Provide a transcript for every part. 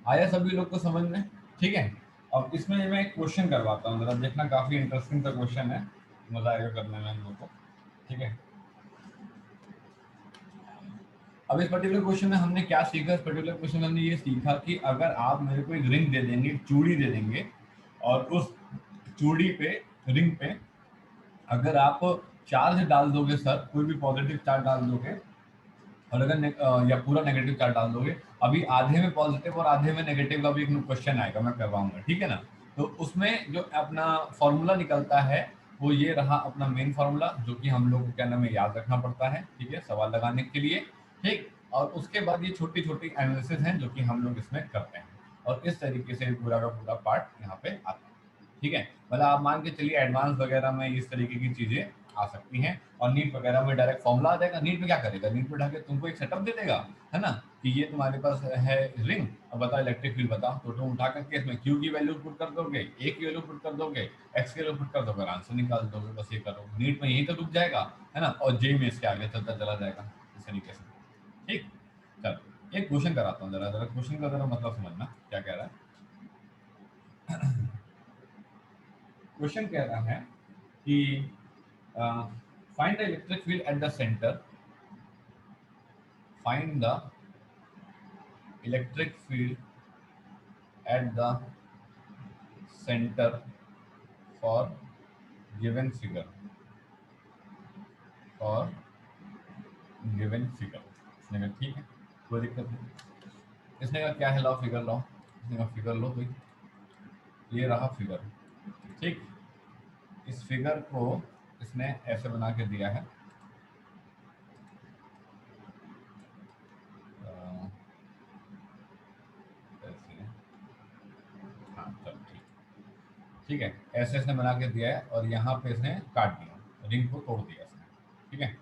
आया सभी लोग को समझ में? ठीक है। अब इसमें मैं एक क्वेश्चन करवाता हूँ, जरा देखना, काफी इंटरेस्टिंग सा क्वेश्चन है, मजा आएगा करने में हम लोग को। ठीक है। अब इस पर्टिकुलर क्वेश्चन में हमने क्या सीखा? इस पर्टिकुलर क्वेश्चन में हमने ये सीखा कि अगर आप मेरे को एक रिंग दे देंगे, एक चूड़ी दे देंगे, और उस चूड़ी पे, रिंग पे अगर आप चार्ज डाल दोगे सर, कोई भी पॉजिटिव चार्ज डाल दोगे, और अगर या पूरा नेगेटिव चार्ज डाल दोगे, अभी आधे में पॉजिटिव और आधे में नेगेटिव का भी एक क्वेश्चन आएगा, मैं करवाऊंगा, ठीक है ना। तो उसमें जो अपना फॉर्मूला निकलता है वो ये रहा अपना मेन फार्मूला, जो कि हम लोग को क्या नाम है याद रखना पड़ता है, ठीक है, सवाल लगाने के लिए। ठीक। और उसके बाद ये छोटी छोटी एनालिसिस हैं जो कि हम लोग इसमें करते हैं, और इस तरीके से पूरा का पूरा पार्ट यहाँ पे आता है। ठीक है। मतलब आप मान के चलिए एडवांस वगैरह में इस तरीके की चीजें आ सकती हैं, और नीट वगैरह में डायरेक्ट फॉर्मूला आ जाएगा। नीट में क्या करेगा? नीट में ढाके तुमको एक सेटअप दे देगा, है ना, कि ये तुम्हारे पास है रिंग, अब बताओ इलेक्ट्रिक फील्ड बताओ, तो तुम उठा करके इसमें क्यू की वैल्यू पुट कर दोगे, ए की वैल्यू पुट कर दोगे, एक्स की वैल्यू पुट कर दोगे, आंसर निकाल दोगे, बस ये करो। नीट में यही तो रुक जाएगा, है ना, और जे में इसके आगे चलता चला जाएगा इस तरीके से। ठीक। चलो एक क्वेश्चन कराता हूँ, जरा जरा क्वेश्चन का जरा मतलब समझना क्या कह रहा है। क्वेश्चन कह रहा है कि find the electric field at the centre, find the electric field at the center for given figure, for given figure। इसने कहा ठीक है, कोई दिक्कत नहीं। इसने कहा क्या है, लाओ फिगर लाओ। इसने कहा फिगर लो भाई, ये रहा फिगर। ठीक। इस फिगर को इसने ऐसे बना के दिया है, ऐसे। हाँ चलो ठीक। ठीक है, ऐसे इसने बना के दिया है, और यहाँ पे इसने काट दिया, रिंग को तोड़ दिया इसने। ठीक है।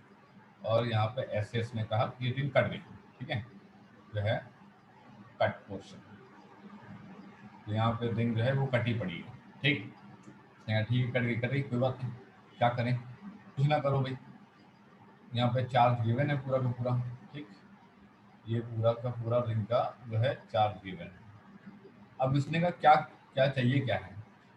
और यहाँ पे ऐसे इसने कहा कि रिंग कट गई। ठीक है, जो है कट पोर्शन, तो यहाँ पे रिंग जो है वो कटी पड़ी है। ठीक। इसने कहा ठीक है, कट गई, कट गई, कोई बात नहीं, क्या करें, कुछ ना करो भाई, यहाँ पे चार्ज गिवन है पूरा का पूरा। ठीक। ये पूरा का पूरा रिंग का जो है चार्ज गिवन है। अब इसने का क्या क्या चाहिए, क्या है?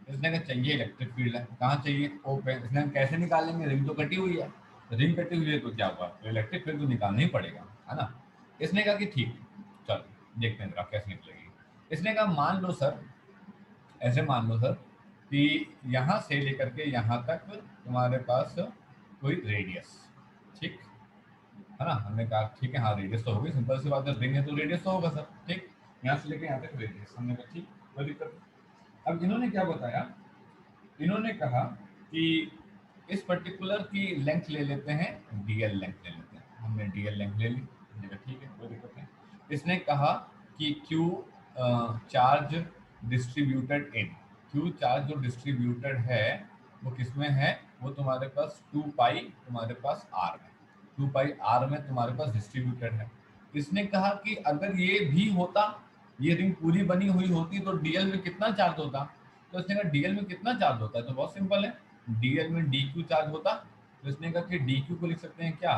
इसने का चाहिए इलेक्ट्रिक फील्ड है, कहाँ चाहिए? ओ पे। इसने हम कैसे निकालेंगे, रिंग तो कटी हुई है, रिंग कटी हुई है तो क्या हुआ, तो इलेक्ट्रिक फील्ड तो निकालना ही पड़ेगा, है ना। इसने कहा कि ठीक है, चलो देखते हैं जरा कैसे निकलेगी। इसने कहा मान लो सर, ऐसे मान लो सर कि यहाँ से लेकर के यहाँ तक तुम्हारे पास कोई रेडियस, ठीक है ना। हमने कहा ठीक है, हाँ रेडियस तो होगी, सिंपल सी बात है, रिंग है तो रेडियस तो होगा सर। ठीक। यहाँ से लेकर यहाँ तक रेडियस, हमने कहा ठीक, कोई दिक्कत नहीं। अब इन्होंने क्या बताया, इन्होंने कहा कि इस पर्टिकुलर की लेंथ ले लेते हैं, डीएल लेंथ ले लेते हैं। हमने डीएल लेंथ ले ली, हमने कहा ठीक है, कोई दिक्कत नहीं। इसने कहा कि Q charge distributed in, Q charge जो डिस्ट्रीब्यूटेड है वो किसमें है, वो तुम्हारे पास 2 पाई तुम्हारे पास आर में, 2 पाई आर में तुम्हारे पास डिस्ट्रीब्यूटेड है। इसने कहा कि अगर ये भी होता, ये रिंग पूरी बनी हुई होती, तो डीएल में कितना चार्ज होता। तो इसने कहा डीएल में कितना चार्ज होता है, तो बहुत सिंपल है, डीएल में डी क्यू चार्ज होता। तो इसने कहा कि डी क्यू को लिख सकते हैं क्या,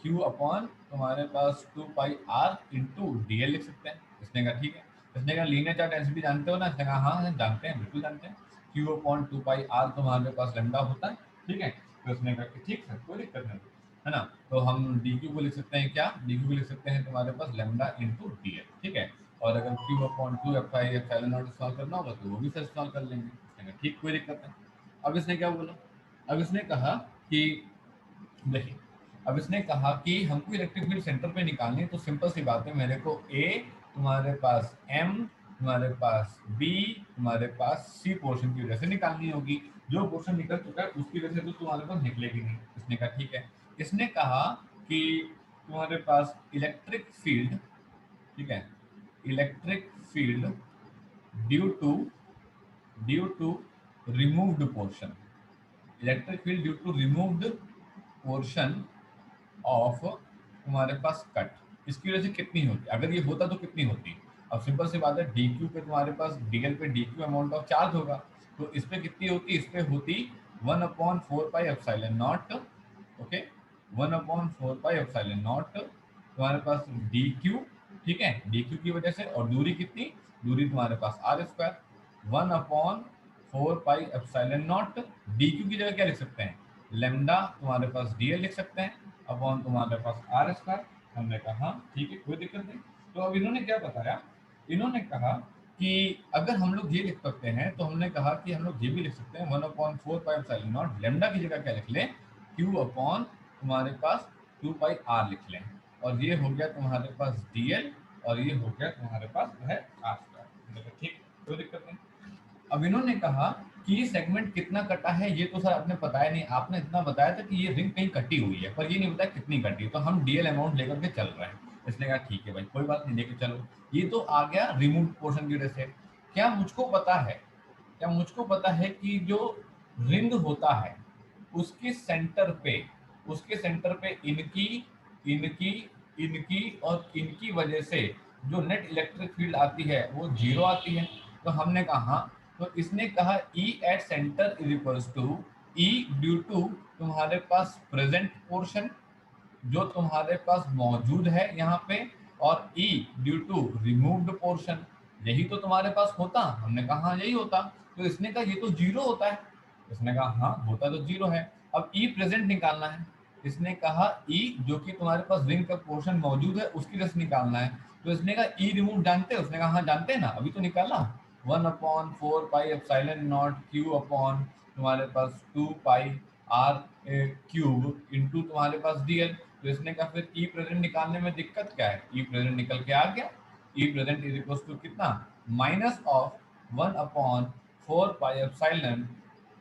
क्यू अपॉन तुम्हारे पास 2 पाई आर इंटू डीएल लिख सकते हैं। इसने कहा ठीक है। इसने कहा लीनियर चार्ज डेंसिटी जानते हो ना, इसने कहा हाँ हाँ, जानते हैं, बिल्कुल जानते हैं, क्यू अपॉन 2 पाई आर तुम्हारे पास लेमडा होता है। ठीक है। तो इसने कहा कि ठीक है, कोई दिक्कत नहीं, है ना। तो हम डी क्यू को लिख सकते हैं क्या, डी क्यू को लिख सकते हैं तुम्हारे पास लेमडा इंटू डी एल। ठीक है। और अगर क्यू अपॉन 2 एप्सिलॉन नॉट इस्तेमाल करना होगा तो वो भी सर इस्तेमाल कर लेंगे। इसने कहा ठीक, कोई दिक्कत नहीं। अब इसने क्या बोला, अब इसने कहा कि देखिए, अब इसने कहा कि हमको इलेक्ट्रिक फील्ड सेंटर पे निकालनी है, तो सिंपल सी बात है, मेरे को ए, तुम्हारे पास एम, तुम्हारे पास बी, तुम्हारे पास सी पोर्शन की वजह से निकालनी होगी। जो पोर्शन निकल चुका है उसकी वजह से तो तुम्हारे पास निकलेगी नहीं। इसने कहा ठीक है। इसने कहा कि तुम्हारे पास इलेक्ट्रिक फील्ड, ठीक है, electric field due to, due to removed portion, electric field due to removed portion of तुम्हारे पास कट, इसकी वजह से कितनी होती, अगर ये होता तो कितनी होती। अब सिंपल सी बात है, डी क्यू पे तुम्हारे पास डीएल पे D Q amount of charge होगा, तो इस पे कितनी होती, इस पे होती 1/4 pi epsilon not. Okay, 1/4 pi epsilon not तुम्हारे पास डी क्यू। ठीक है, डी क्यू की वजह से, और दूरी कितनी, दूरी तुम्हारे पास R square, 1/4 pi epsilon naught, D Q की जगह क्या लिख सकते हैं, लेमडा तुम्हारे पास डी एल लिख सकते हैं, अपॉन तुम्हारे पास आर स्क्वायर। हमने कहा ठीक है, कोई दिक्कत नहीं। तो अब इन्होंने क्या बताया, इन्होंने कहा कि अगर हम लोग ये लिख सकते हैं तो हमने कहा कि हम लोग ये भी लिख सकते हैं 1/4 पाई एप्सिलॉन नॉट, लेमडा की जगह क्या लिख लें, क्यू अपॉन तुम्हारे पास 2 पाई आर लिख लें, और ये हो गया तुम्हारे पास डीएल, और ये हो गया तुम्हारे पास जो है आर स्क्वायर। ठीक, कोई दिक्कत नहीं। अब इन्होंने कहा कि ये सेगमेंट कितना कटा है, ये तो सर आपने बताया नहीं, आपने इतना बताया था कि ये रिंग कहीं कटी हुई है, पर ये नहीं बताया कितनी कटी, तो हम डीएल अमाउंट लेकर के चल रहे हैं। इसने कहा ठीक है भाई, कोई बात नहीं, लेके चलो। ये तो आ गया रिमूव पोर्शन की वजह से। क्या मुझको पता है, क्या मुझको पता है कि जो रिंग होता है उसके सेंटर पे, उसके सेंटर पे इनकी इनकी इनकी और इनकी वजह से जो नेट इलेक्ट्रिक फील्ड आती है वो जीरो आती है। तो हमने कहा हाँ, तो इसने कहा E at centre is equals to E due to तुम्हारे पास प्रेजेंट पोर्शन जो तुम्हारे पास मौजूद है यहाँ पे, और E due to removed portion, यही तो तुम्हारे पास होता। हमने कहा हाँ यही होता। तो इसने कहा ये तो जीरो होता है। इसने कहा हाँ होता तो जीरो है। अब E प्रेजेंट निकालना है। इसने कहा E जो कि तुम्हारे पास रिंग का पोर्शन मौजूद है उसकी रेस निकालना है। तो इसने कहा E रिमूव जानते हैं, उसने कहा हाँ जानते हैं ना, अभी तो निकाला। 1/4 pi epsilon not Q upon तुम्हारे पास 2 पाई आर क्यूब इंटू तुम्हारे पास डीएल। तो इसने कहा फिर ई प्रेजेंट निकालने में दिक्कत क्या है, ई प्रेजेंट निकल के आ गया। ई प्रेजेंट इज इक्वल टू कितना, minus of 1/4 pi epsilon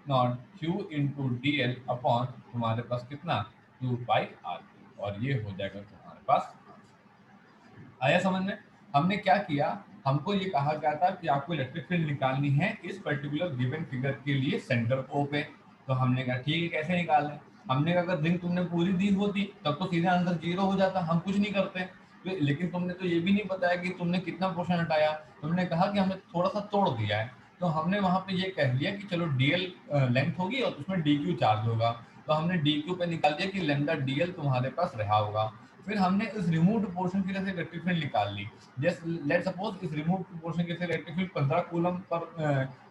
not Q into D L upon तुम्हारे पास कितना 2 पाई आर, और ये हो जाएगा तुम्हारे पास। आया समझ में। हमने क्या किया, हमको ये कहा गया था कि आपको इलेक्ट्रिक फील्ड निकालनी है इस पर्टिकुलर गिवन फिगर के लिए सेंटर ओ पे। तो हमने कहा ठीक है, कैसे निकालें। हमने कहा अगर रिंग तुमने पूरी दी होती तब तो सीधा आंसर जीरो हो जाता, हम कुछ नहीं करते। तो लेकिन तुमने तो ये भी नहीं बताया कि तुमने कितना पोर्शन हटाया, तुमने कहा कि हमने थोड़ा सा तोड़ दिया है। तो हमने वहां पे ये कह दिया कि चलो डीएल लेंथ होगी और उसमें डी क्यू चार्ज होगा। तो हमने डी क्यू पे निकाल दिया कि लेमडा डीएल तुम्हारे पास रहा होगा। फिर हमने इस रिमूव्ड पोर्शन की वजह से इलेक्ट्रिक फील्ड निकाल ली। जस्ट लेट सपोज इस रिमूव्ड पोर्शन की वजह से इलेक्ट्रिक फील्ड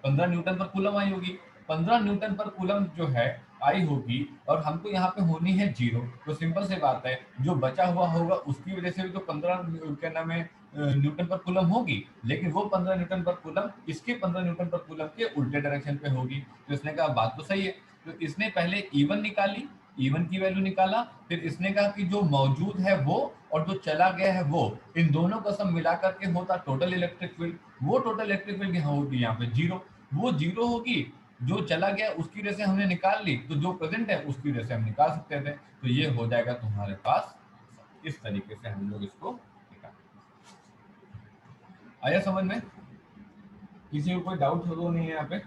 15 न्यूटन पर कूलम आई होगी। 15 न्यूटन पर कूलम जो है आई होगी, और हमको यहाँ पे होनी है जीरो। तो सिंपल से बात है, जो बचा हुआ होगा उसकी वजह से भी तो 15 क्या नाम है न्यूटन पर कूलम होगी, लेकिन वो 15 न्यूटन पर कूलम इसके 15 न्यूटन पर कूलम के उल्टे डायरेक्शन पे होगी। तो इसने कहा बात तो सही है। तो इसने पहले E1 निकाली, E1 की वैल्यू निकाला, फिर इसने कहा कि जो मौजूद है वो और जो चला गया है वो, इन दोनों का सब मिला करके होता टोटल इलेक्ट्रिक फील्ड। वो टोटल इलेक्ट्रिक फील्ड यहाँ होगी यहाँ पे जीरो, वो जीरो होगी। जो चला गया उसकी वजह से हमने निकाल ली, तो जो प्रेजेंट है उसकी वजह से हम निकाल सकते थे। तो ये हो जाएगा तुम्हारे पास, इस तरीके से हम लोग इसको निकाल। आया समझ में, किसी को कोई डाउट हो तो नहीं है यहाँ पे।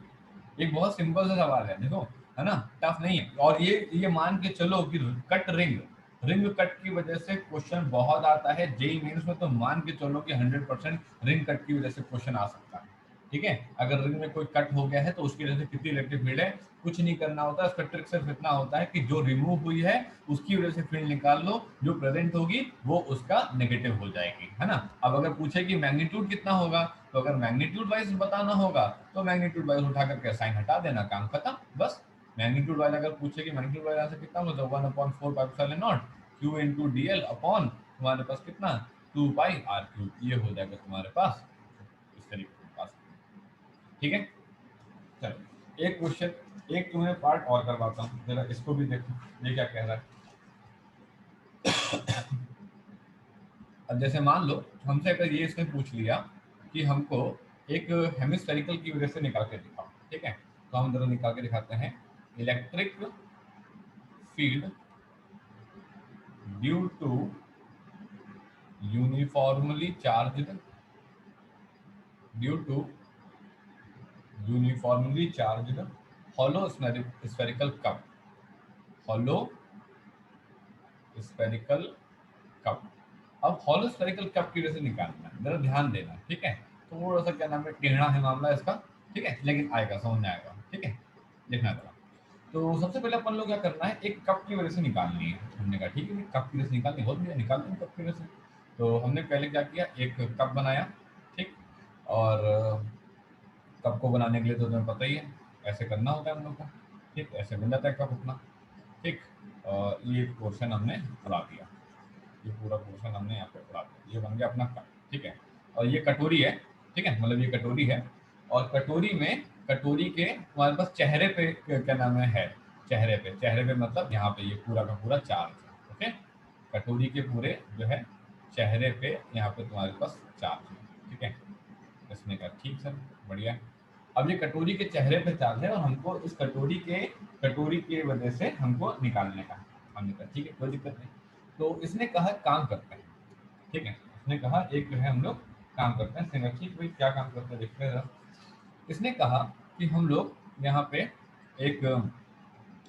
एक बहुत सिंपल सा सवाल है, देखो, है ना, टफ नहीं है। और ये मान के चलो कि कट रिंग, रिंग कट की वजह से क्वेश्चन बहुत आता है जेई मेंस में, तो मान के चलो कि 100% रिंग कट की वजह से क्वेश्चन आ सकता है। ठीक है, अगर रिंग में कोई कट हो गया है तो उसकी वजह से कितनी इलेक्ट्रिक फील्ड है, कुछ नहीं करना होता। इसका ट्रिक सिर्फ इतना होता है कि जो रिमूव हुई है उसकी वजह से फील्ड निकाल लो, जो प्रेजेंट होगी वो उसका नेगेटिव हो जाएगी, है ना। अब अगर पूछे कि मैग्नीट्यूड कितना होगा, तो अगर मैग्नीट्यूड वाइज बताना होगा तो मैग्नीट्यूड वाइज उठा करके साइन हटा देना, काम खत्म बस। मैग्नीट्यूड वाइज अगर पूछे कि मैग्नीट्यूड वाइज आंसर कितना होगा, तो 1/4 Q into D L upon तुम्हारे पास कितना 2 पाई आर क्यूब, ये हो जाएगा तुम्हारे पास इस तरीके से पास। ठीक है, चलो एक क्वेश्चन, एक तुम्हें पार्ट और करवाता हूँ, जरा इसको भी देखो ये क्या कह रहा है। अब जैसे मान लो हमसे अगर ये इसने पूछ लिया कि हमको एक हेमिस्फेरिकल की वजह से निकाल के दिखाओ, ठीक है, तो हम जरा निकाल के दिखाते हैं। Electric field due to uniformly charged, due to uniformly charged hollow spherical cup, hollow spherical cup. अब हॉलो स्फेरिकल कप की वजह से निकालना है, जरा ध्यान देना, ठीक है। थोड़ा सा क्या नाम है, टेढ़ा है मामला इसका, ठीक है, लेकिन आएगा, समझ में आएगा, ठीक है, देखना जरा। तो सबसे पहले अपन लोग क्या करना है, एक कप की वजह से निकालनी है। हमने कहा ठीक है, कप की वजह से निकालनी, बहुत बढ़िया, निकालते हैं कप की वजह से। तो हमने पहले क्या किया, एक कप बनाया, ठीक, और कप को बनाने के लिए तो तुम्हें पता ही है, ऐसे करना होता है हम लोग को, ठीक, ऐसे बन जाता है कप अपना, ठीक। और ये पोर्शन हमने उड़ा दिया, ये पूरा पोर्शन हमने यहाँ पे उड़ा दिया, ये बन गया अपना कप, ठीक है। और ये कटोरी है, ठीक है, मतलब ये कटोरी है, और कटोरी में, कटोरी के हमारे पास चेहरे पे क्या नाम है, चेहरे पे, चेहरे पे मतलब यहाँ पे ये पूरा का पूरा चार्ज है, ओके। कटोरी के पूरे जो है चेहरे पे यहाँ पे तुम्हारे पास चार्ज है, ठीक है। इसने कहा ठीक सर, बढ़िया। अब ये कटोरी के चेहरे पे चार्ज है और हमको इस कटोरी के वजह से हमको निकालने का, हमने कहा ठीक है कोई दिक्कत नहीं। तो इसने कहा काम करते हैं, ठीक है, इसने कहा एक जो है हम लोग काम करते हैं। इसने कहा ठीक भाई क्या काम करते हैं देखते हैं जरा। इसने कहा कि हम लोग यहाँ पे एक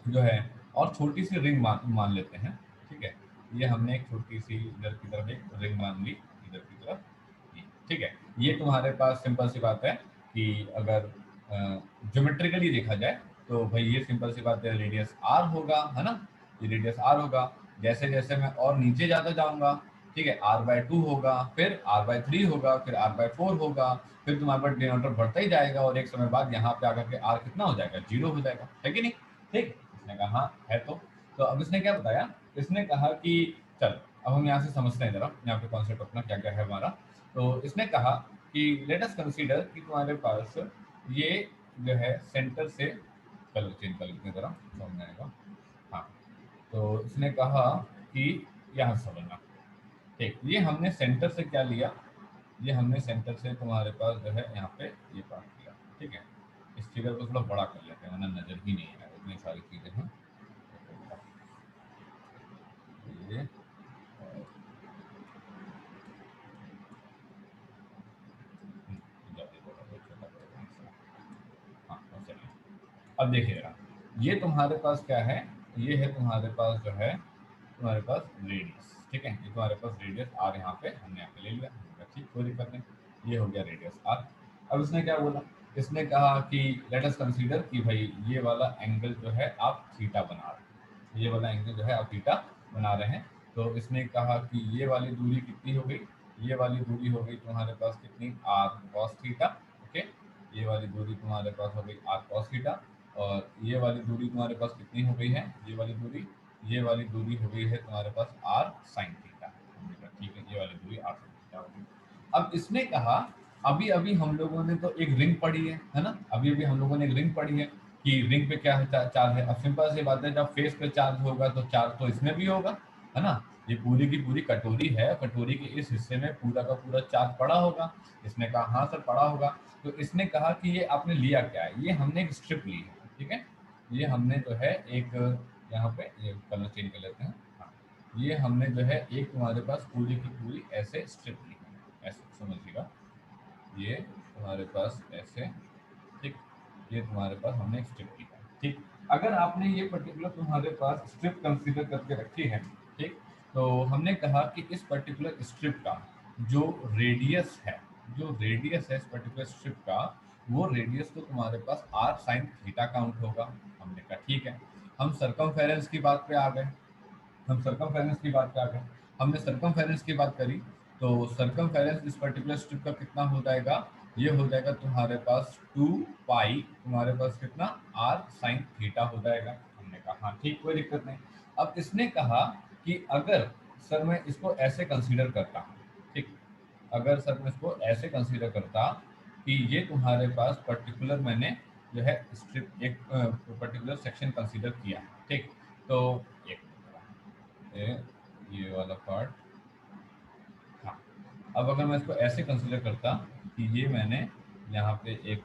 जो है और छोटी सी रिंग मान लेते हैं, ठीक है। ये हमने एक छोटी सी इधर की तरफ एक रिंग मान ली, इधर की तरफ ये, ठीक है। ये तुम्हारे पास सिंपल सी बात है कि अगर ज्योमेट्रिकली देखा जाए तो भाई ये सिंपल सी बात है, रेडियस आर होगा, है ना, ये रेडियस आर होगा। जैसे जैसे मैं और नीचे जाता जाऊंगा, ठीक है, r/2 होगा, फिर r/3 होगा, फिर r/4 होगा, फिर तुम्हारे पास डिनोमिनेटर बढ़ता ही जाएगा और एक समय बाद यहाँ पे आकर के r कितना हो जाएगा, 0 हो जाएगा, है कि नहीं, ठीक। इसने कहा हाँ है। तो अब इसने क्या बताया, इसने कहा कि चल अब हम यहाँ से समझते हैं जरा यहाँ पे कॉन्सेप्ट अपना क्या क्या है हमारा। तो इसने कहा कि लेट अस कंसीडर कि तुम्हारे पास ये जो है सेंटर से, कलर चेंज कर लेते हैं जरा समझ में आएगा। हाँ, तो इसने कहा कि यहाँ से समझना, ठीक, ये हमने सेंटर से क्या लिया, ये हमने सेंटर से तुम्हारे पास जो है यहाँ पे ये पार्ट लिया, ठीक है। इस फिगर को थोड़ा बड़ा कर लेते हैं वरना नजर ही नहीं है, इतनी सारी चीजें हैं। ये हाँ, चलिए अब देखिए जरा, ये तुम्हारे पास क्या है, ये है तुम्हारे पास जो है तुम्हारे पास रेडियस, ठीक है, ये तुम्हारे पास रेडियस आर यहाँ पे हमने यहाँ पे ले लिया, ठीक, कोई दिक्कत नहीं, ये हो गया रेडियस आर। अब इसने क्या बोला, इसने कहा कि लेट अस कंसीडर कि भाई ये वाला एंगल जो है आप थीटा बना रहे हैं, ये वाला एंगल जो है आप थीटा बना रहे हैं। तो इसने कहा कि ये वाली दूरी कितनी हो गई, ये वाली दूरी हो गई तुम्हारे पास कितनी, आर कॉस थीटा, ओके। ये वाली दूरी तुम्हारे पास हो गई आर कॉस थीटा, और ये वाली दूरी तुम्हारे पास कितनी हो गई है, ये वाली दूरी, ये वाली दूरी हो गई है तुम्हारे पास आर साइन थीटा, ठीक है, ये वाली दूरी आर साइन थीटा हो गई। अब इसने कहा अभी अभी हम लोगों ने तो एक रिंग पढ़ी है ना, अभी अभी हम लोगों ने एक रिंग पढ़ी है कि रिंग पे क्या है, चार्ज है। अब सिंपल सी बात है, जब फेस पे चार्ज होगा तो चार्ज तो इसमें भी होगा, है ना। ये पूरी की पूरी कटोरी है, कटोरी के इस हिस्से में पूरा का पूरा चार्ज पड़ा होगा। इसने कहा हाँ सर पड़ा होगा। तो इसने कहा कि ये आपने लिया क्या है, ये हमने एक स्ट्रिप ली है, ठीक है। ये हमने जो है एक, यहाँ पे ये कलर चेंज कर लेते हैं, हाँ, ये हमने जो है एक तुम्हारे पास पूरी की पूरी ऐसे स्ट्रिप ली है, ऐसे समझिएगा, ये तुम्हारे पास ऐसे, ठीक, ये तुम्हारे पास हमने एक स्ट्रिप ली है, ठीक। अगर आपने ये पर्टिकुलर तुम्हारे पास स्ट्रिप कंसीडर करके रखी है, ठीक, तो हमने कहा कि इस पर्टिकुलर स्ट्रिप का जो रेडियस है, जो रेडियस है इस पर्टिकुलर स्ट्रिप का, वो रेडियस तो तुम्हारे पास आर साइन थीटा काउंट होगा। हमने कहा ठीक है। हम सरकमफेरेंस की बात पे आ गए, हम सरकमफेरेंस की बात पे आ गए, हमने सरकमफेरेंस की बात करी। तो सरकमफेरेंस इस पर्टिकुलर स्ट्रिप का कितना हो जाएगा, ये हो जाएगा तुम्हारे पास 2 पाई, तुम्हारे पास कितना आर साइन थीटा हो जाएगा। हमने कहा हाँ ठीक कोई दिक्कत नहीं। अब इसने कहा कि अगर सर मैं इसको ऐसे कंसीडर करता हूँ, ठीक, अगर सर मैं इसको ऐसे कंसीडर करता कि ये तुम्हारे पास पर्टिकुलर मैंने जो है स्ट्रिप एक पर्टिकुलर सेक्शन कंसीडर किया, ठीक। तो एक ये वाला पार्ट, हाँ, अब अगर मैं इसको ऐसे कंसीडर करता कि ये मैंने यहाँ पे एक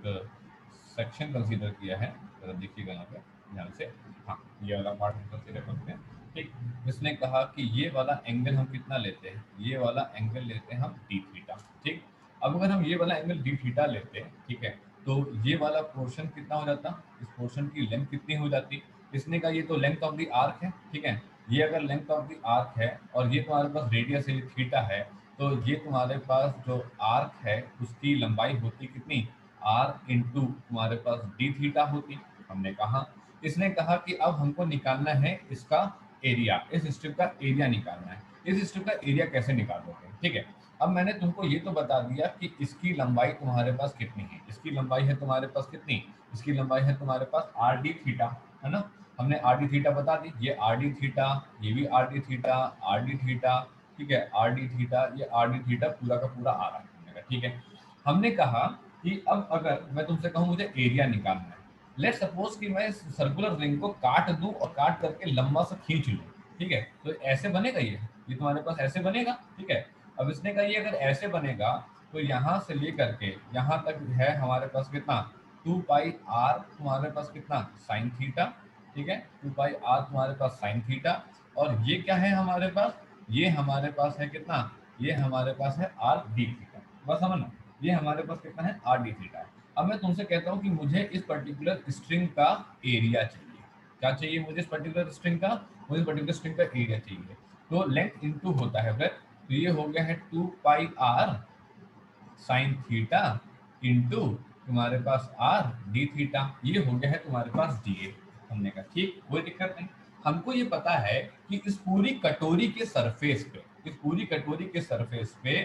सेक्शन कंसीडर किया है, जरा देखिएगा यहाँ पे ध्यान से, हाँ, ये वाला पार्ट हम कंसीडर करते हैं, ठीक। इसने कहा कि ये वाला एंगल हम कितना लेते हैं, ये वाला एंगल लेते हैं हम डी थीटा, ठीक। अब अगर हम ये वाला एंगल डी थीटा लेते हैं, ठीक है, तो ये वाला पोर्शन कितना हो जाता, इस पोर्शन की लेंथ कितनी हो जाती। इसने कहा ये तो लेंथ ऑफ द आर्क है, ठीक है, ये अगर लेंथ ऑफ द आर्क है और ये तुम्हारे पास रेडियस है, ये थीटा है, तो ये तुम्हारे पास जो आर्क है उसकी लंबाई होती कितनी, आर इंटू तुम्हारे पास डी थीटा होती। हमने कहा, इसने कहा कि अब हमको निकालना है इसका एरिया, इस स्ट्रिप का एरिया निकालना है। इस स्ट्रिप का एरिया कैसे निकालोगे, ठीक है। अब मैंने तुमको ये तो बता दिया कि इसकी लंबाई तुम्हारे पास कितनी है, इसकी लंबाई है तुम्हारे पास कितनी, इसकी लंबाई है तुम्हारे पास आर डी थीटा, है ना। हमने आर डी थीटा बता दी, ये आर डी थीटा, ये भी R D theta, R D theta, ठीक है, आर डी थीटा, ये आर डी थीटा पूरा का पूरा आ रहा है हमने कहा, ठीक है। हमने कहा कि अब अगर मैं तुमसे कहूँ मुझे एरिया निकालना है, लेट सपोज कि मैं सर्कुलर रिंग को काट दूं और काट करके लंबा सा खींच लूं, ठीक है, तो ऐसे बनेगा ये तुम्हारे पास ऐसे बनेगा, ठीक है। अब इसने कहा ये अगर ऐसे बनेगा तो यहाँ से लेकर के यहाँ तक है हमारे पास कितना, 2 पाई आर तुम्हारे पास कितना साइन थीटा, ठीक है, 2 पाई आर तुम्हारे पास साइन थीटा, और ये क्या है हमारे पास, ये हमारे पास है कितना, ये हमारे पास है आर डी थीटा, बस समझना, ये हमारे पास कितना है आर डी थीटा है। अब मैं तुमसे कहता हूँ कि मुझे इस पर्टिकुलर स्ट्रिंग का एरिया चाहिए, क्या चाहिए मुझे इस पर्टिकुलर स्ट्रिंग का, मुझे पर्टिकुलर स्ट्रिंग का एरिया चाहिए, तो लेंथ इनटू होता है फिर, तो ये हो गया है 2 पाई आर साइन थीटा इंटू तुम्हारे पास आर डी थीटा, ये हो गया है तुम्हारे पास डी ए। हमने कहा ठीक, कोई दिक्कत नहीं। हमको ये पता है कि इस पूरी कटोरी के सरफेस पे, इस पूरी कटोरी के सरफेस पे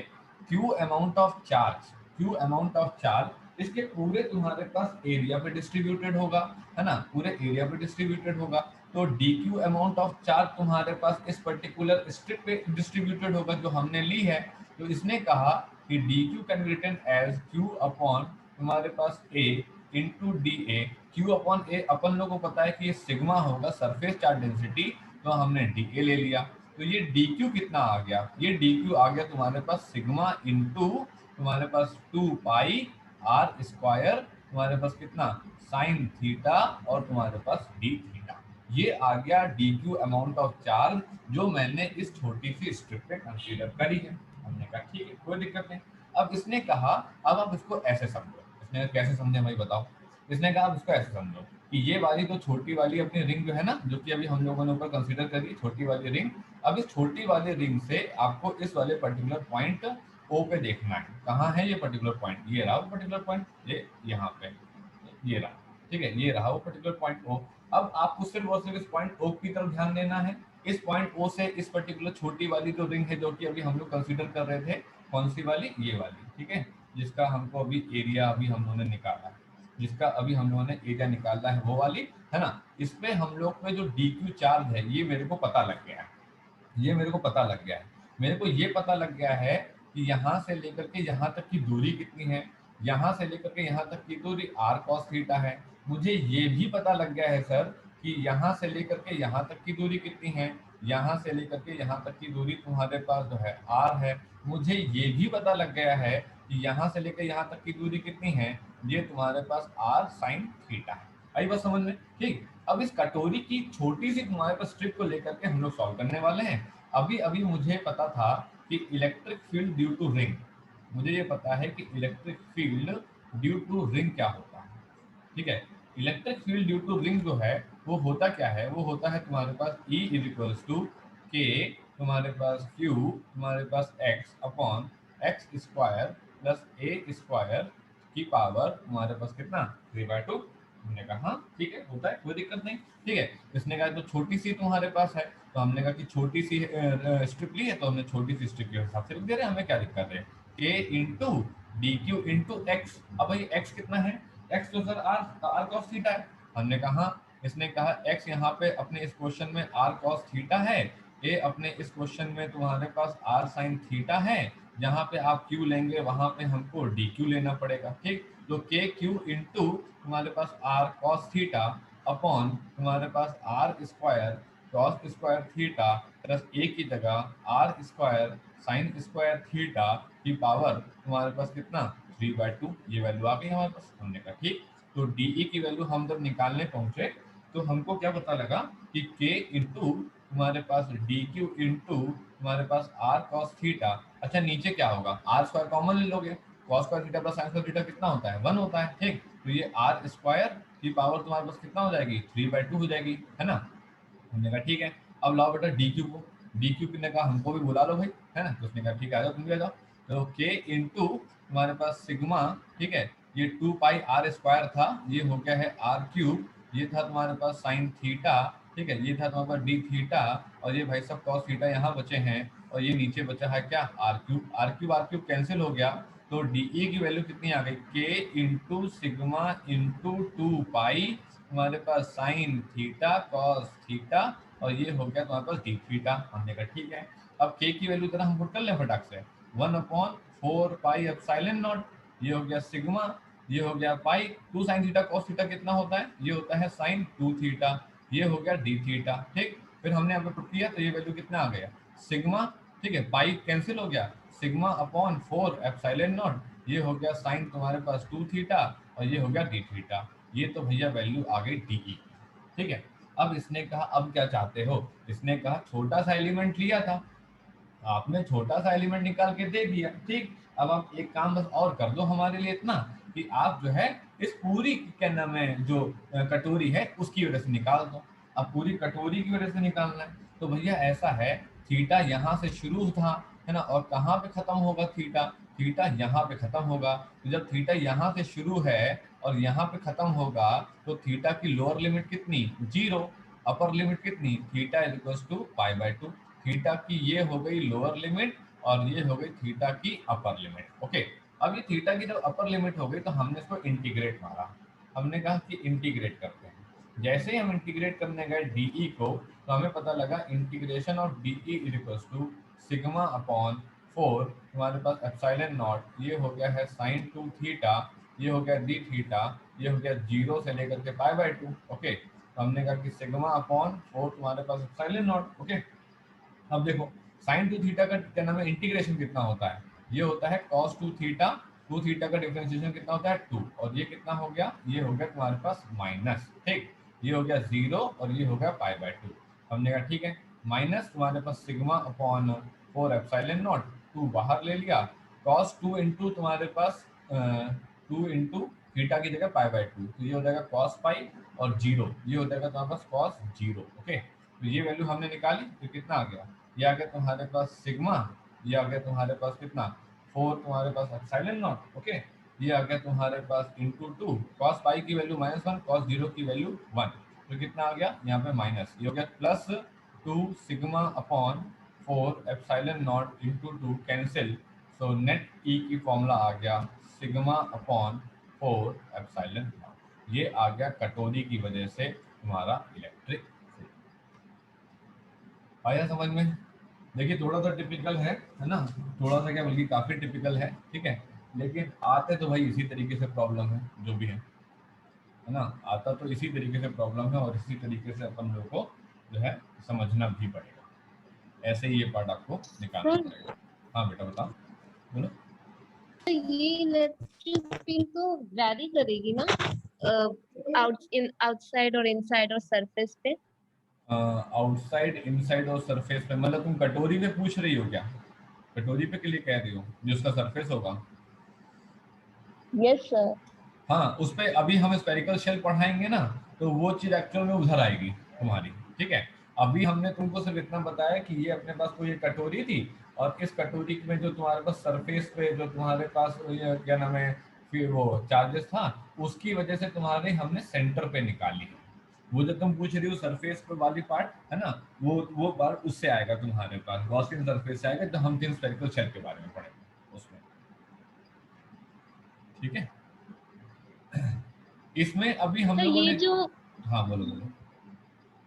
Q amount of charge, Q amount of charge इसके पूरे तुम्हारे पास एरिया पे डिस्ट्रीब्यूटेड होगा, है ना, पूरे एरिया पे डिस्ट्रीब्यूटेड होगा। तो D Q amount of charge तुम्हारे पास इस पर्टिकुलर स्ट्रिप पे डिस्ट्रीब्यूटेड होगा जो हमने ली है। तो इसने कहा कि D Q can be written as Q upon तुम्हारे पास A into D A, Q upon A अपन लोगों को पता है कि ये सिग्मा होगा सरफेस चार्ज डेंसिटी, तो हमने डी ए ले लिया। तो ये डी क्यू कितना आ गया, ये डी क्यू आ गया तुम्हारे पास सिग्मा इंटू तुम्हारे पास 2 पाई आर स्क्वायर तुम्हारे पास कितना साइन थीटा और तुम्हारे पास डी थीटा, ये आ गया D Q amount of charge जो मैंने इस छोटी सी स्ट्रिप पे कंसीडर करी है। हमने कहा ठीक है, कोई दिक्कत नहीं। अब इसने कहा अब आप इसको ऐसे समझो, इसने कैसे समझे भाई बताओ। इसने कहा आप इसको ऐसे समझो कि ये वाली तो छोटी वाली अपनी रिंग जो है ना, जो कि अभी हम लोगों ने ऊपर कंसीडर करी छोटी वाली रिंग, अब इस छोटी वाली रिंग से आपको इस वाले पर्टिकुलर पॉइंट ओ पे देखना है। कहाँ है ये पर्टिकुलर पॉइंट, ये रहा वो पर्टिकुलर पॉइंट, ये यहाँ पे, ये रहा, ठीक है, ये रहा वो पर्टिकुलर पॉइंट ओ। अब आपको सिर्फ और सिर्फ इस पॉइंट ओ की तरफ ध्यान देना है। इस पॉइंट ओ से इस पर्टिकुलर छोटी वाली जो रिंग है जो कि अभी हम लोग कंसीडर कर रहे थे, कौन सी वाली, ये वाली, ठीक है, जिसका हमको अभी एरिया अभी हम लोगों ने निकाला है, जिसका अभी हम लोगों ने एरिया निकाला है वो वाली, है ना। इस पे हम लोग पे जो डी क्यू चार्ज है ये मेरे को पता लग गया है, ये मेरे को पता लग गया है। मेरे को ये पता लग गया है कि यहाँ से लेकर के यहाँ तक की दूरी कितनी है, यहाँ से लेकर के यहाँ तक की दूरी आर कॉस थीटा है। मुझे ये भी पता लग गया है सर कि यहाँ से लेकर के यहाँ तक की दूरी कितनी है, यहाँ से लेकर के यहाँ तक की दूरी तुम्हारे पास जो है आर है। मुझे ये भी पता लग गया है कि यहाँ से लेकर यहाँ तक की दूरी कितनी है, ये तुम्हारे पास आर साइन थीटा है। आई बात समझ में, ठीक। अब इस कटोरी की छोटी सी तुम्हारे पास स्ट्रिप को लेकर के हम लोग सॉल्व करने वाले हैं। अभी अभी मुझे पता था कि electric field due to ring, मुझे ये पता है कि electric field due to ring क्या होता है, ठीक है। Electric field due to ring जो है वो होता क्या है, वो होता है तुम्हारे पास E is equals to K तुम्हारे पास Q तुम्हारे पास x upon x square plus A square की पावर तुम्हारे पास कितना 3/2। हमने कहा हाँ ठीक है, होता है, कोई दिक्कत नहीं, ठीक है। इसने कहा तो छोटी सी तुम्हारे पास है, तो हमने कहा कि छोटी सी स्ट्रिप ली है तो हमने छोटी सी स्ट्रिप के हिसाब से लिख दे रहे हैं, हमें क्या दिक्कत है, के into D Q into x. अब भाई एक्स कितना है, एक्स तो सर आर कॉस थीटा है। हमने कहा, इसने कहा एक्स यहाँ पे अपने इस क्वेश्चन में आर कॉस थीटा है, ए अपने इस क्वेश्चन में तुम्हारे पास आर साइन थीटा है, जहाँ पे आप क्यू लेंगे वहां पे हमको डी क्यू लेना पड़ेगा, ठीक। तो के क्यू इंटू तुम्हारे पास आर कॉस थीटा अपॉन तुम्हारे पास R square cos square theta plus A की जगह R square sine square theta की पावर तुम्हारे पास कितना 3/2, ये वैल्यू आ गई हमारे पास। हमने कहा ठीक। तो डी की वैल्यू हम जब निकालने पहुंचे तो हमको क्या पता लगा कि के इंटू तुम्हारे पास डी क्यू इंटू तुम्हारे पास आर कॉस थीटा, अच्छा नीचे क्या होगा, आर स्क्वायर कॉमन ले लोगे, cos square theta plus sign square theta कितना होता है 1 होता है, ठीक। तो ये आर स्क्वायर की पावर तुम्हारे पास कितना हो जाएगी 3/2 हो जाएगी, है ना। हमने कहा ठीक है। अब लाओ बेटा डी क्यू को, डी क्यू ने कहा हमको भी बुला लो भाई, है ना। तो उसने कहा ठीक है आ जाओ, तुम भी आ जाओ। तो के इंटू तुम्हारे पास सिग्मा, ठीक है, ये 2 पाई आर स्क्वायर था, ये हो गया है आर क्यूब, ये था तुम्हारे पास साइन थीटा ठीक है, ये था तुम्हारे पास डी थीटा, और ये भाई सब कॉस थीटा यहाँ बचे हैं, और ये नीचे बचा है क्या, R cube. R cube cancel हो गया, तो डीई की वैल्यू कितनी आ गई, के इंटू सिग्मा इंटू 2 पाई तुम्हारे पास साइन थीटा कॉस थीटा, और ये हो गया तुम्हारे पास डी थीटा। हमने कहा ठीक है, अब के की वैल्यू तरह हम पुट कर लें फटाक से, 1/4 पाई एप्सिलॉन नॉट, ये हो गया सिग्मा, ये हो गया पाई, 2 साइन थीटा कॉस थीटा कितना होता है, ये होता है साइन 2 थीटा, ये हो गया डी थीटा। ठीक, फिर हमने यहाँ पे पुट किया तो ये वैल्यू कितना आ गया, सिग्मा, ठीक है, पाई कैंसिल हो गया, सिग्मा अपॉन 4 एप्सिलॉन नॉट, ये हो गया साइन तुम्हारे पास 2 थीटा, और ये हो गया डी थीटा। ये तो भैया वैल्यू आ गई डीई। ठीक है, अब इसने कहा अब क्या चाहते हो, इसने कहा छोटा सा एलिमेंट लिया था, आपने छोटा सा एलिमेंट निकाल के दे दिया। ठीक, अब आप एक काम बस और कर दो हमारे लिए इतना, कि आप जो है इस पूरी क्या नाम है जो कटोरी है उसकी वजह से निकाल दो। अब पूरी कटोरी की वजह से निकालना है, तो भैया ऐसा है, थीटा यहाँ से शुरू था, है ना, और कहाँ पे खत्म होगा थीटा, थीटा यहाँ पे खत्म होगा। तो जब थीटा यहाँ से शुरू है और यहाँ पे खत्म होगा, तो थीटा की लोअर लिमिट कितनी, 0, अपर लिमिट कितनी, थीटा इज इक्वल टू पाई/2। थीटा की ये हो गई लोअर लिमिट, और ये हो गई थीटा की अपर लिमिट। ओके, अब ये थीटा की जब अपर लिमिट हो गई तो हमने इसको इंटीग्रेट मारा, हमने कहा कि इंटीग्रेट करते हैं। जैसे ही हम इंटीग्रेट करने गए डीई को, तो हमें पता लगा integration of dE is equal to sigma upon 4 तुम्हारे पास एप्सिलॉन नॉट, ये हो गया है साइन 2 थीटा, ये हो गया डी थीटा, ये हो गया 0 से लेकर के पाई/2। ओके, तो हमने कहा कि सिग्मा अपॉन 4 तुम्हारे पास एप्सिलॉन नॉट। ओके, अब देखो साइन 2 थीटा का क्या नाम है इंटीग्रेशन कितना होता है, ये होता है कॉस 2 थीटा, 2 थीटा का डिफरेंशिएशन कितना होता है 2, और ये कितना हो गया, ये हो गया तुम्हारे पास माइनस। ठीक, ये हो गया 0 और ये हो गया पाई/2। हमने कहा ठीक है, माइनस तुम्हारे पास सिग्मा अपॉन 4 एप्सिलॉन नॉट, 2 बाहर ले लिया, कॉस 2 इंटू तुम्हारे पास 2 इंटू थीटा की जगह पाई/2, तो ये हो जाएगा कॉस पाई, और 0 ये हो जाएगा तुम्हारे पास कॉस 0। ओके, तो ये वैल्यू हमने निकाली, तो कितना आ गया, ये आ गया तुम्हारे पास सिग्मा, ये आ गया तुम्हारे पास कितना 4 तुम्हारे पास एप्सिलॉन नॉट। ओके, ये आ गया तुम्हारे पास इंटू 2, कॉस पाई की वैल्यू -1, कॉस 0 की वैल्यू 1, तो कितना आ गया यहाँ पे माइनस, ये हो गया plus 2 sigma upon 4 epsilon naught into 2 cancel, so net E की फॉर्मूला आ गया सिग्मा अपॉन 4 एप्सिलॉन नॉट। ये आ गया कटोरी की वजह से तुम्हारा इलेक्ट्रिक। आया समझ में? देखिए थोड़ा सा टिपिकल है ना, थोड़ा सा क्या बल्कि काफ़ी टिपिकल है, ठीक है, लेकिन आते तो भाई इसी तरीके से प्रॉब्लम है जो भी है ना, आता तो इसी तरीके से प्रॉब्लम है, और इसी तरीके से अपन लोगों को जो है समझना भी पड़ेगा। ऐसे ही ये पार्ट आपको निकालना सर, पड़ेगा। हाँ बेटा बताओ, बोलो। ये इलेक्ट्रिक फील्ड तो वैरी करेगी ना आउटसाइड और इनसाइड और सरफेस पे? आउटसाइड इनसाइड और सरफेस पे, मतलब तुम कटोरी पे पूछ रही हो क्या, कटोरी पे के लिए कह रही हो जो उसका सरफेस होगा? Yes sir. हाँ, उस पे अभी हम स्पेरिकल शेल पढ़ाएंगे ना, तो वो चीज़ एक्चुअल में उधर आएगी तुम्हारी। ठीक है, अभी हमने तुमको सिर्फ इतना बताया कि ये अपने पास कोई एक कटोरी थी, और इस कटोरी में जो तुम्हारे पास सरफेस पे जो तुम्हारे पास ये क्या नाम है फिर वो चार्जेस था, उसकी वजह से तुम्हारे हमने सेंटर पे निकाली। वो जो तुम पूछ रही हो सरफेस पे वाली पार्ट है ना, वो पार्ट उससे आएगा तुम्हारे पास, गॉसियन सरफेस से आएगा, तो हम तीन स्पेरिकल शेल के बारे में पढ़ेंगे उसमें। ठीक है, इसमें अभी हम सर लोगों ये ने, जो हाँ बोलो बोलो।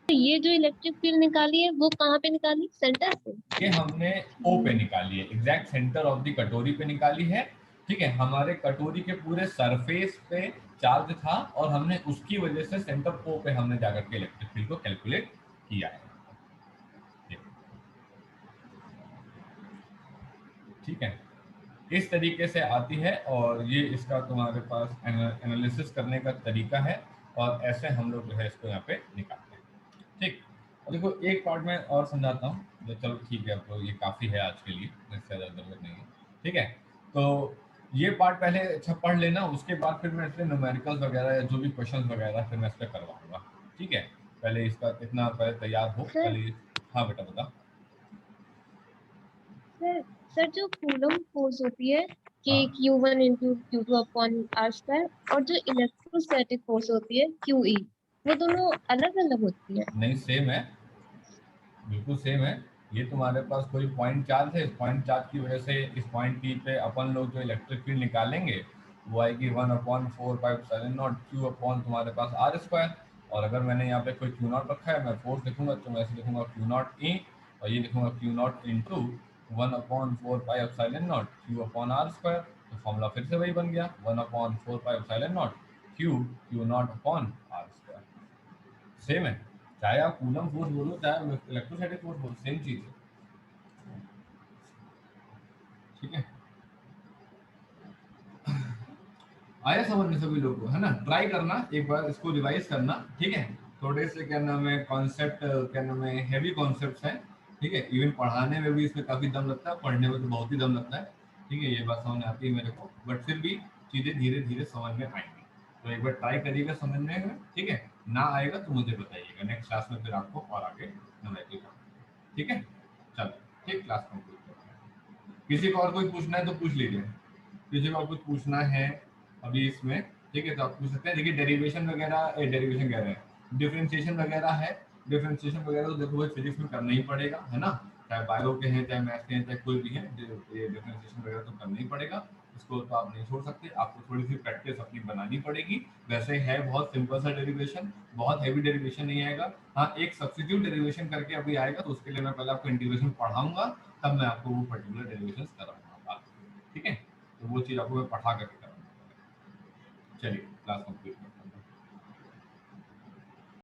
इलेक्ट्रिक फील्ड निकाली है वो कहाँ पे निकाली, सेंटर पे? ये हमने ओ पे निकाली है, एग्जैक्ट सेंटर ऑफ द कटोरी पे निकाली है। ठीक है, हमारे कटोरी के पूरे सरफेस पे चार्ज था, और हमने उसकी वजह से सेंटर ओ पे हमने जाकर के इलेक्ट्रिक फील्ड को कैलकुलेट किया है। ठीक है, इस तरीके से आती है, और ये इसका तुम्हारे पास एनालिसिस करने का तरीका है, और ऐसे हम लोग जो है इसको यहाँ पे निकालते हैं। ठीक, और देखो एक पार्ट में और समझाता हूँ, जो चलो ठीक है, अब तो ये काफ़ी है आज के लिए, इससे ज़्यादा जरूरत नहीं है। ठीक है, तो ये पार्ट पहले अच्छा पढ़ लेना, उसके बाद फिर मैं इसमें न्यूमेरिकल्स वगैरह या जो भी क्वेश्चन वगैरह फिर मैं इस पर करवाऊंगा। ठीक है, पहले इसका इतना पहले तैयार हो सर पहले। हाँ बेटा बता। सर सर जो कूलम फोर्स होती है कि हाँ Q1 into Q2 upon R square, और जो इलेक्ट्रोस्टैटिक फोर्स होती है QE, वो दोनों अलग अलग होती है? नहीं, सेम है, बिल्कुल सेम है। ये तुम्हारे पास कोई पॉइंट चार्ज है, इस पॉइंट चार्ज की वजह से इस पॉइंट पी पे अपन लोग जो इलेक्ट्रिक फील्ड निकालेंगे वो आएगी 1/4πε0 क्यू अपॉन तुम्हारे पास आर स्क्वायर। और अगर मैंने यहाँ पे कोई क्यू नॉट रखा है, मैं फोर्स लिखूंगा तो मैं ऐसे लिखूंगा क्यू नॉट ई, और ये लिखूंगा Q naught into 1/4πε0 Q upon R square. तो फॉर्मूला फिर से वही बन गया, 1/4πε0 Q naught upon R square. Same है, चाहे आप कूलम फोर्स बोलो चाहे इलेक्ट्रोस्टैटिक फोर्स बोलो, सेम चीज है। ठीक है, आया समझ में सभी लोगों को, है ना? ट्राई करना एक बार, इसको रिवाइज करना। ठीक है, थोड़े से क्या नाम है कॉन्सेप्ट, क्या नाम है हैवी कॉन्सेप्ट्स हैं। ठीक है, इवन पढ़ाने में भी इसमें काफी दम लगता है, पढ़ने में तो बहुत ही दम लगता है। ठीक है, ये बात समझ आती है मेरे को, बट फिर भी चीजें धीरे धीरे समझ में आएंगी। तो एक बार ट्राई करिएगा समझने में। ठीक है, ना आएगा तो मुझे बताइएगा, नेक्स्ट क्लास में फिर आपको और आगे नंबर। ठीक है, चलो, ठीक, क्लास कंप्लीट करते हैं। किसी को और कोई पूछना है तो पूछ लीजिए, किसी को और कुछ पूछना है अभी इसमें। ठीक है, तो आप पूछ सकते हैं। देखिए डेरिवेशन वगैरह, डेरिवेशन कह रहे हैं, डिफरेंशिएशन वगैरह है। डिफरेंशिएशन वगैरह तो देखो भाई फिजिक्स में करना ही पड़ेगा, है ना? चाहे बायो के हैं, चाहे मैथ के हैं, चाहे कोई भी है, ये डिफरेंशिएशन वगैरह तो करना ही पड़ेगा। इसको तो आप नहीं छोड़ सकते, आपको थोड़ी सी प्रैक्टिस अपनी बनानी पड़ेगी। वैसे है बहुत सिंपल सा डेरिवेशन, बहुत हैवी डेरिवेशन नहीं आएगा। हाँ, एक सब्स्टिट्यूट डेरिवेशन करके अभी आएगा, तो उसके लिए मैं पहले आपको इंटीग्रेशन पढ़ाऊंगा, तब मैं आपको वो पर्टिकुलर डेरिवेशन कराऊंगा। ठीक है, तो वो चीज़ आपको मैं पढ़ा करके कराऊंगा। चलिए, क्लास कंप्लीट करते हैं।